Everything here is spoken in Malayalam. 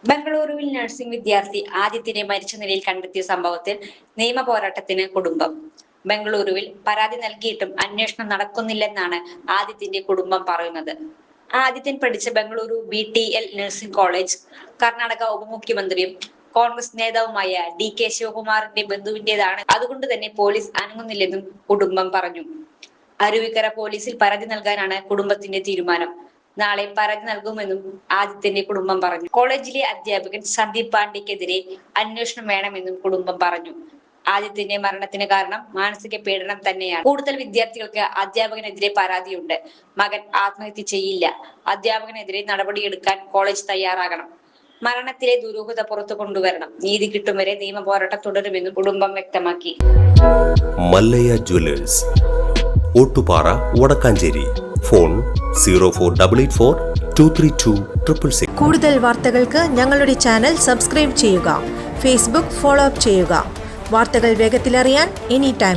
ബംഗളൂരുവിൽ നഴ്സിംഗ് വിദ്യാർത്ഥി ആദിത്യനെ മരിച്ച നിലയിൽ കണ്ടെത്തിയ സംഭവത്തിൽ നിയമ പോരാട്ടത്തിന് കുടുംബം. ബംഗളൂരുവിൽ പരാതി നൽകിയിട്ടും അന്വേഷണം നടക്കുന്നില്ലെന്നാണ് ആദിത്യന്റെ കുടുംബം പറയുന്നത്. ആദിത്യൻ പഠിച്ച Bengaluru BTL nursing college Karnataka ഉപമുഖ്യമന്ത്രിയും കോൺഗ്രസ് നേതാവുമായ DK ശിവകുമാറിന്റെ ബന്ധുവിന്റേതാണ്. അതുകൊണ്ട് തന്നെ പോലീസ് അനങ്ങുന്നില്ലെന്നും കുടുംബം പറഞ്ഞു. അരുവിക്കര പോലീസിൽ പരാതി നൽകാനാണ് കുടുംബത്തിന്റെ തീരുമാനം. നാളെ പരാതി നൽകുമെന്നും ആദിത്യന്റെ കുടുംബം പറഞ്ഞു. കോളേജിലെ അധ്യാപകൻ സന്ദീപ് പാണ്ഡ്യക്കെതിരെ അന്വേഷണം വേണമെന്നും കുടുംബം പറഞ്ഞു. ആദിത്യന്റെ മരണത്തിന് കാരണം മാനസിക പീഡനം തന്നെയാണ്. കൂടുതൽ വിദ്യാർത്ഥികൾക്ക് അധ്യാപകനെതിരെ പരാതിയുണ്ട്. മകൻ ആത്മഹത്യ ചെയ്യില്ല. അധ്യാപകനെതിരെ നടപടിയെടുക്കാൻ കോളേജ് തയ്യാറാകണം. മരണത്തിലെ ദുരൂഹത പുറത്തു കൊണ്ടുവരണം. നീതി കിട്ടും വരെ നിയമ പോരാട്ടം തുടരുമെന്നും കുടുംബം വ്യക്തമാക്കി. മല്ലയ്യ ജ്വല്ലേഴ്സ്, ഓട്ടുപാറ, വടക്കാഞ്ചേരി. ഫോൺ 0488423266. കൂടുതൽ വാർത്തകൾക്ക് ഞങ്ങളുടെ ചാനൽ സബ്സ്ക്രൈബ് ചെയ്യുക. ഫേസ്ബുക്ക് ഫോളോ അപ്പ് ചെയ്യുക. വാർത്തകൾ വേഗത്തിലറിയാൻ എനി ടൈം